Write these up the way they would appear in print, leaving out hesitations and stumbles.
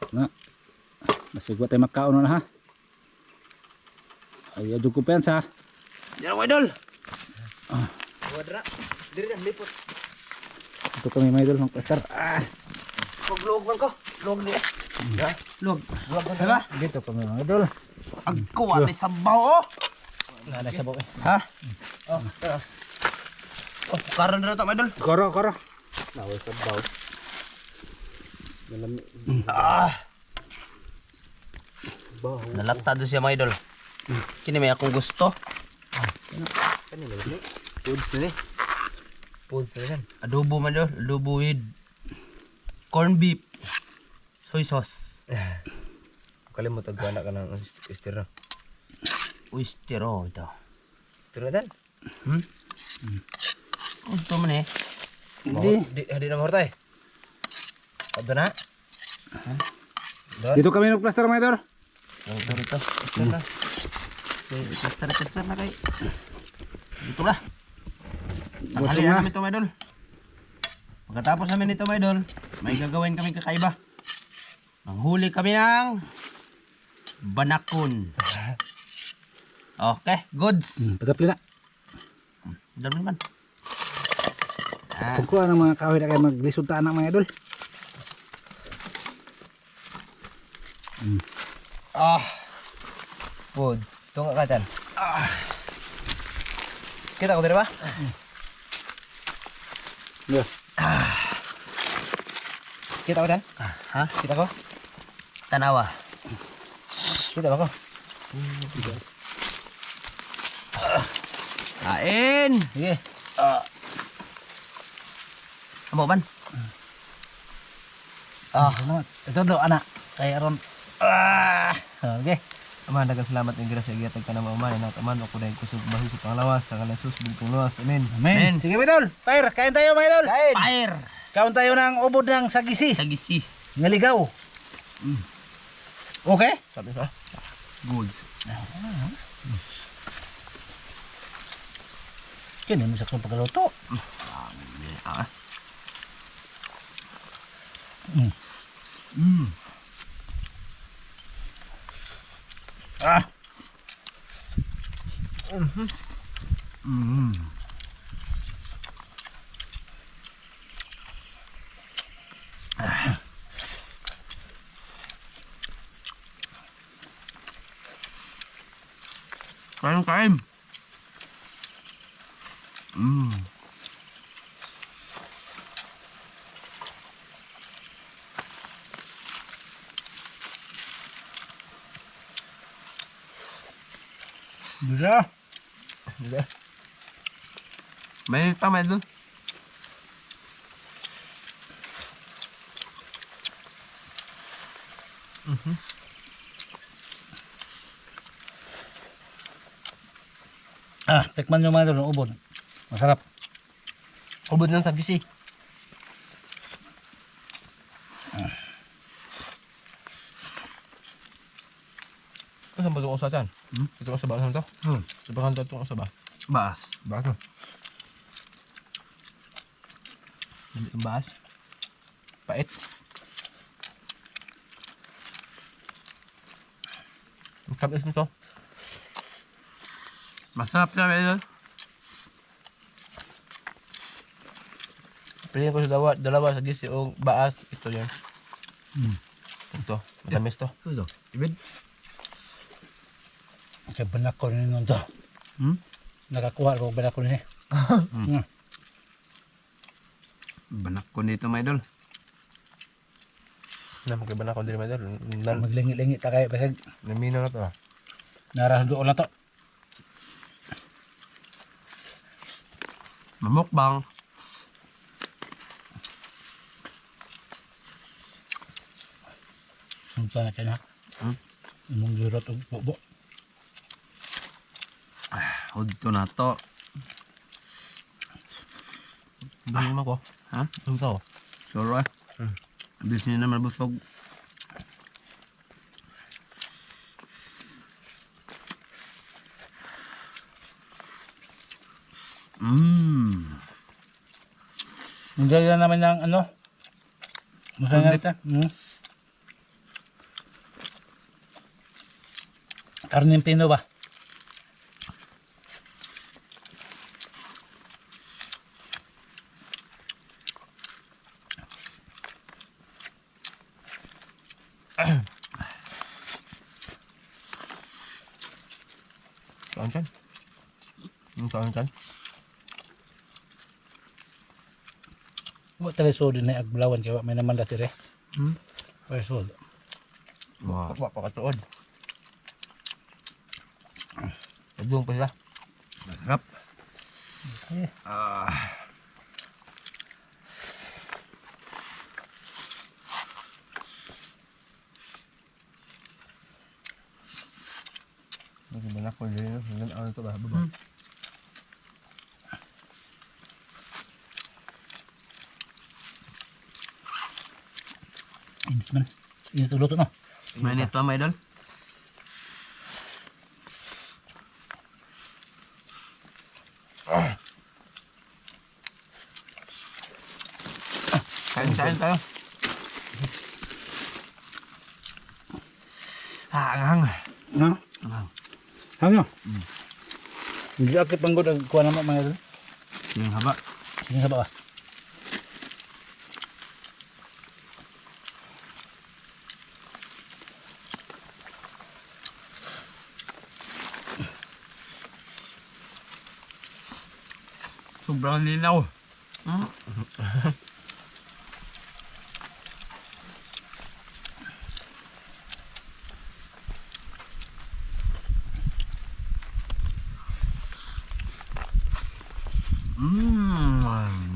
Na. Nasigwa tayo makaon na ha. Ay, adyo ko pensa. Yan mga idol. Wadra. Diri yan, lipot. Ito kami mga idol, magpastar. Pag-luog man ko. Luog niya. Ha? Luog. Luog man Diba? Dito kami mga idol. Agkuha na sabaw oh. Nada sabaw eh. Ha? Oh, karon na ito mga idol. Koro. Nawal sabaw. Nalaktado siya mga idol. Kini may akong gusto. Kanina ni. Foods na ni. Foods na yan. Adobo man idol. Adobo with corn beef. Soy sauce. Kalimutan ko anak ka ng oyster. Oyster ito. Ito na dan. Ito man eh. Hindi na mahorta eh. Ito na. Dito kami magplastar mga idol. Ito. Ito na. Tester na kay. Ito na. Tanghalian namin ito, mga idol. Pagkatapos namin ito, mga idol, may gagawin kami kakaiba. Manghuli kami ng banakon. Okay, goods. Patapli na. Dami naman. Pagkuha ng mga kahoy na kayo maglisod ta anak mga idol. Goods. Ito nga katan. Kita ko dito ba? Yeah. Kita ko dan? Ha? Kita ko? Tanawa. Kita ba ko? Kain! Sige. Amo ban? Ito do anak. Kaya ron. Okay. Ama, salamat ng grasya gihatag ka na mamay na taman ako dahil kusog bahi sa panglawas sa kanang sus bugtong lawas. Amen. Amen. Sige mga idol. Fire. Kain tayo mga idol. Kain. Fire. Kain tayo ng ubod ng sagisi. Sagisi. Ngaligaw. Okay? Sabi sa. Goods. Kini mo sa kong pagluto. Kain. Bisa. May tama doon. Tikman nyo mga idol ng ubod. Masarap. Ubod ng sagisi. Ano ba itong usa dyan? Ito ang sabah to? Sabahan to itong sabah. Baas. Baas na. Ang baas. Pait. Ang tamis nito. Masarap na medyo. Piliin ko sa dalawa sa gisi o baas. Ito yan. Ito. Matamis to. Ito. Ibig. Sa banakon nyo to. Nakakuha ko banakon niya. Banakon dito, mga idol. Banakon dito, mga idol. Maglingi-lingi ta kayo. Basag Naminaw na to. naras doon na to. Mamukbang. Ang pangat yan ha. Imong girot o bobo. Udto na to. Bili mo ko. Ha? Udto. Sure. Bis niyo naman busog. Hindi na naman ng ano. Masaya nga ito. Karneng pino ba? Saan kan? Saan kan? Wa tali so din na agblawan kay wa may naman dati re. Ay so. Wah, wa pa katuod. Adung pa siya. Masarap. Eh, Bagaimana ko din dengan ano to ba? Baba. inis man. Inis ulo to no. Mainit pa, mga idol. Kain tayo. Anghang. No? Anghang. Hangyo. Hindi akit panggod ang kuha naman mga idol. Yung haba. Sige sa ba? Sobrang linaw.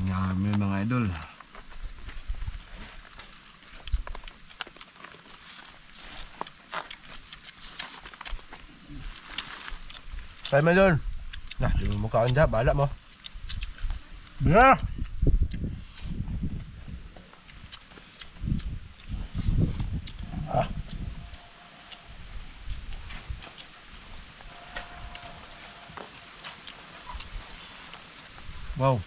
Yummy mga idol. Kaya mo idol. Nah, di mo mukhaan dyan. Bahala mo. Yeah. Wow.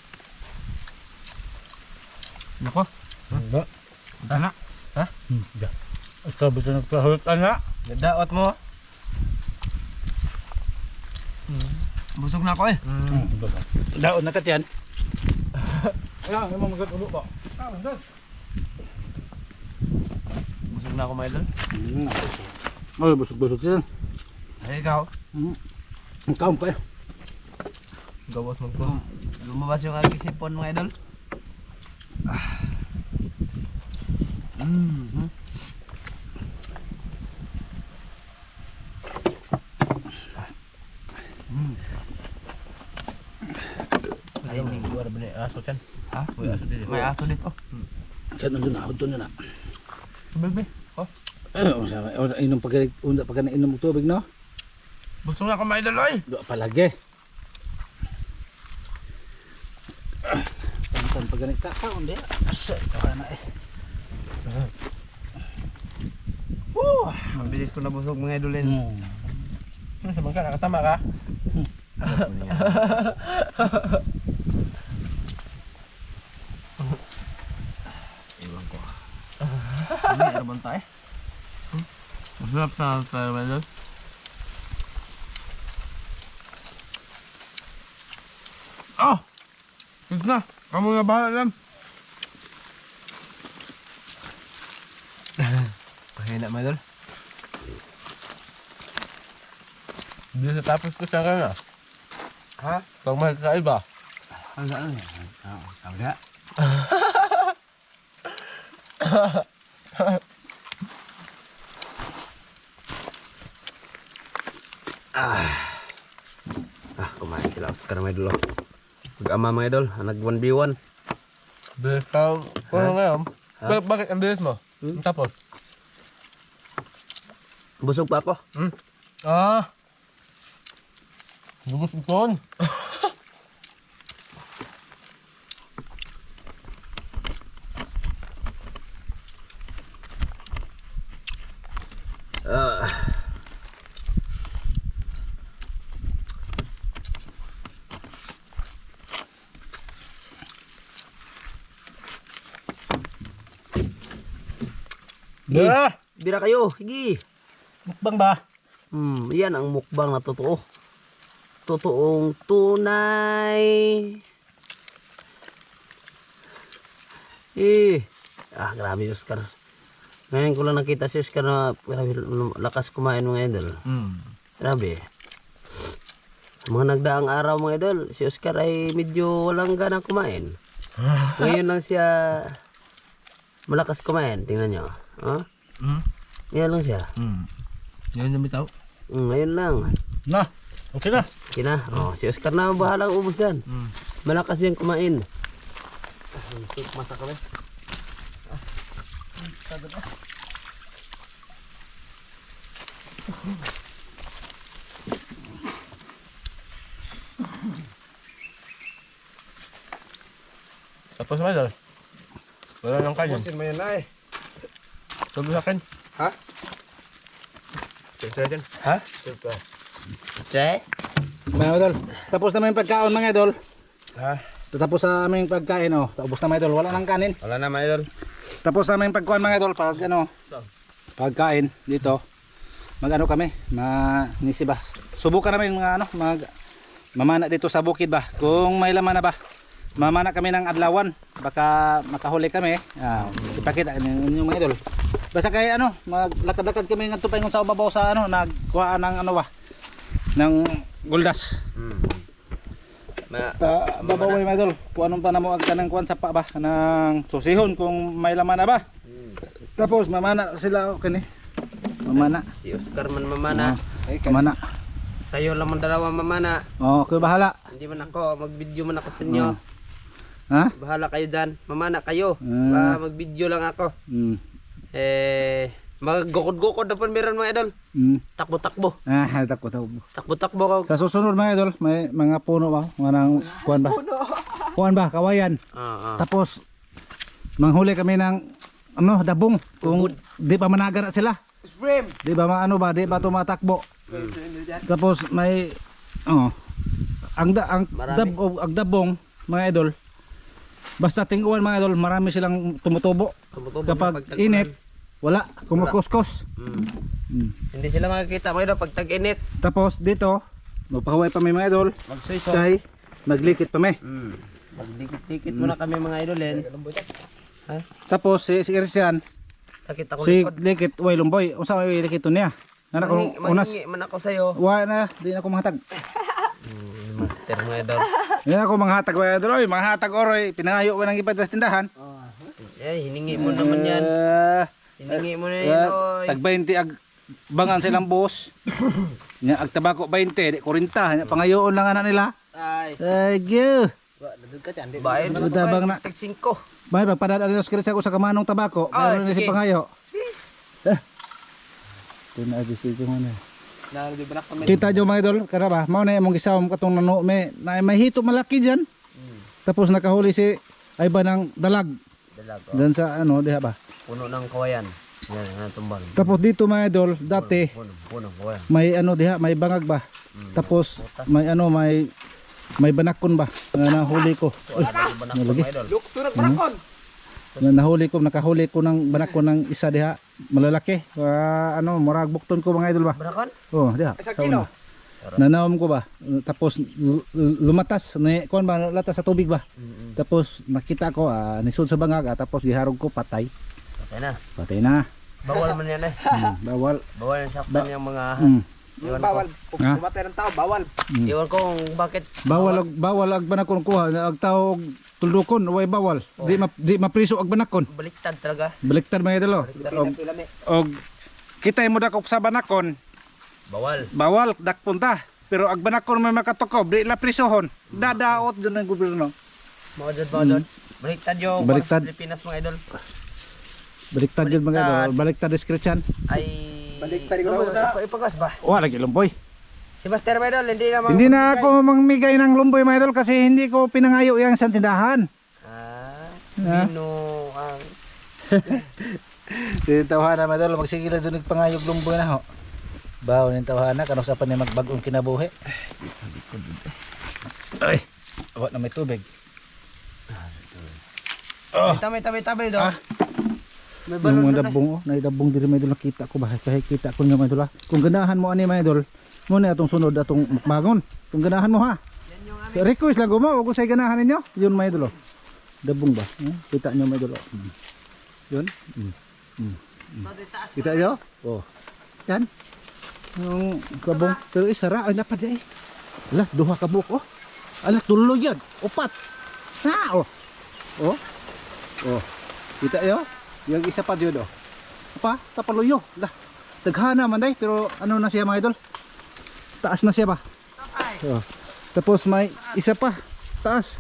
Nako. Ba? Anak. Ha? Ya. Ito bisa nagpahulot anak. Nadaot mo. Busog na ako eh. Daon na katiyan. Ayan, may mga ulo ba? Busog na ako mga idol. Ay, busog-busog yan. Ay, ikaw. Ang kaon pa eh. Gawas mo ko. Lumabas yung aking sipon mga idol. Ay, hindi ko ba na aso dyan? Ha? May aso dito. May aso dito. Kaya nandun na, doon na na. Tubig, oh. Masama. Inom pag inom ng tubig, no? Busog na ako mga idol, oy. Doon palagi. Tantan pag ganito kaon di. Asa ito ka na eh. Mabilis ko na busog mga idolin. Sabang ka, nakatama ka? Iwan ko. Ano yung arbon tayo? Masarap sa tayo mga idol. Oh! Ito na! Kamu na bahala lang. Pahina mga idol. Hindi na tapos ko siya ka na. Ha? Pag mahal sa iba. Hanggang hanggang. Kumain sila Oscar mga idol. Mag-ama mga idol, nag 1v1. Bilis ka, kung ngayon, bakit ang bilis mo? Tapos? Busog pa ako. Busog ko. Yeah. Bira kayo, higi. Mukbang ba? Yan ang mukbang na totoo. Totoong tunay. Grabe Oscar. Ngayon ko lang nakita si Oscar na grabe, lakas kumain mga idol. Grabe. Mga nagdaang araw mga idol, si Oscar ay medyo walang ganang kumain. Ngayon lang siya malakas kumain, tingnan nyo. Ngayon lang siya. Ngayon na bitaw. Ngayon lang. Na, okay na. Okay na. Si Oscar na bahalang ubos yan. Malakas yan kumain. Masa kami. Tapos mga idol. Wala nang kanin. Pusin mo yan na Sabi sa akin. Ha? Tira dyan. Ha? Che? Mga idol, tapos na yung pagkaon mga idol. Ha? Tapos sa aming pagkain, tapos na mga idol, wala nang kanin. Wala na mga idol. Tapos sa aming pagkuhan mga idol, pagkain dito, kami, nisi ba? Subukan namin mamana dito sa bukid ba? Kung may laman na ba? Mamana kami ng adlawan, baka makahuli kami. Ipakita yung mga idol. Basta kay maglakad-lakad kami ngadto pa sa ubabaw sa nagkuha ng ng guldas. Babaway mga idol, kung anong pa namo ang kanang kuan sa pa ba ng susihon kung may laman na ba. Tapos mamana sila mamana. Si Oscar man mamana. Mamana. Sayo lang man dalawa mamana. Okay, bahala. Hindi man ako, mag-video man ako sa inyo. Ha? Bahala kayo dan. Mamana kayo. Mag-video lang ako. Mag-gukod-gukod na pa meron mga idol. Takbo-takbo. Takbo. Takbo-takbo ka. Sa susunod mga idol, may mga puno ba? Mga kuan ba? Kuan ba? Kawayan. Tapos manghuli kami ng dabong. Kung di pa managara sila. Di ba di ba tumatakbo. Tapos may ang dabong mga idol. Basta tinguan mga idol, marami silang tumutubo. Kapag init, wala, kumukuskos. Hindi sila makikita mga idol pag tag-init. Tapos dito, magpahuway pa may mga idol. Kay maglikit pa may. Magdikit-dikit muna kami mga idol yan. Ha? Tapos si Christian, sakit ako si likod. likit, way lumboy. Unsa may likit to niya? Mahingi man ako sa'yo. Wa na, di na ako manghatag. Master mga idol. Di na ako manghatag mga idol. Oy, manghatag oroy, pinangayo wa nang ipad sa tindahan. Hiningi mo naman yan. Hiningi mo na yan, oy. Tag 20 ag bangan silang boss. Nya ag tabako 20, di 40. Nya pangayoon lang ana nila. Ay, you. Bayan mo Tabang na. Tag 5. Bay pagpadaan ni Oscar sa kamanong tabako. Meron na si pangayo. Tinagisi ko man. Kita jo mga idol, kada ba? Mao na imong gisawom katong nano may hito malaki diyan. Tapos nakahuli si ay ba ng dalag. Dan sa diha ba? Puno ng kawayan. Yan tumbang. Tapos dito mga idol, dati Puno kawayan. may diha, may bangag ba? Tapos may may banakon ba? Na nahuli ko. Nalagi. Lukso banakon. Nakahuli ko ng banakon ng isa diha, malalaki. Murag bukton ko mga idol ba? Banakon? Diha. Sa una. Nanawam ko ba? Tapos lumatas, kuan ba latas sa tubig ba? Tapos nakita ko nisod sa bangag tapos giharog ko patay. Patay na. Bawal man yan Bawal. Bawal yung saktan yung mga Bawal. Kung pumatay ng tao, bawal. Iwan ko kung bakit. Bawal ag banakon kuha, ag tawag tuldukon, way bawal. Di mapriso ag banakon. Baliktad talaga. Baliktad mga idol. Og kitay mo dakop sa banakon. Bawal dakpunta. Pero ag banakon may makatukob, di la prisohon. Dadaot dun ang gobyerno. Maudod. Baliktad yung Pilipinas mga idol. Baliktad yun mga idol. Baliktad description. Ay Baliktad ko na. Ipagas ba? Lagi lumboy. Si Master mga idol, Hindi na ako mangmigay ng lumboy mga idol kasi hindi ko pinangayo yung sa tindahan. Bino ang Tawhana mga idol, magsigilan doon nagpangayog lumboy na ho. Bawo ng tawhana, kanong sa pa niya magbagong kinabuhi. Ay, awat na may tubig. Tabi daw. May Yung balon mga na dabong oh, naidabong diri mga idol nakita ko ba kahit kita ko nga mga idol. Kung ganahan mo ani mga idol, mo na atong sunod atong mukbangon. Kung ganahan mo ha. So, request lang mo, wag ko say ganahan ninyo. Yun mga idol. Oh. Dabong ba? Kita nyo mga idol. Oh. Yun. Kita nyo? Oh. Yan. Yung kabong. Pero isara ay napad eh. Ala, duha ka buok oh. Ala, tulo yan. Upat. Ha oh. Oh. Oh. Kita nyo? Yung isa pa yun oh. Pa, tapaluyo. Lah. Daghana man day, pero ano na siya mga idol? Taas na siya ba? Oh. Tapos may isa pa, taas.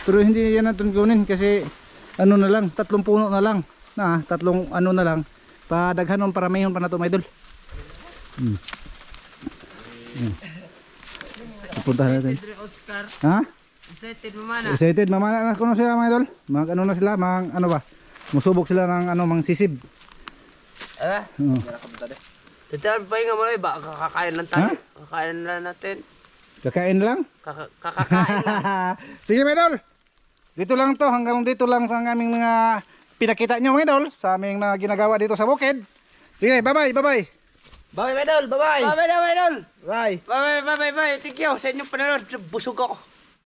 Pero hindi yan natin kunin kasi ano na lang, 3 puno na lang. Na, 3 ano na lang. Padaghanon para mayroon pa na ito mga idol. Puntahan natin. Oscar. Ha? Excited mo man. Excited, mamana na kuno sila mga idol. Mag ano na sila, mang ano ba? Musubok sila ng ano, mang sisib. Ah. Oh. Tataon pa nga mo ba kakakain lang tayo. Kakain lang natin. Kakain lang? Kakakain lang. Sige mga idol. Dito lang to, hanggang dito lang sa aming mga pinakita nyo mga idol sa aming mga ginagawa dito sa bukid. Sige, bye-bye, bye-bye. Bye, Medol. Bye-bye. Bye, Medol. Bye. Bye, bye, bye, bye. Thank you sa inyong panonood. Busog ako.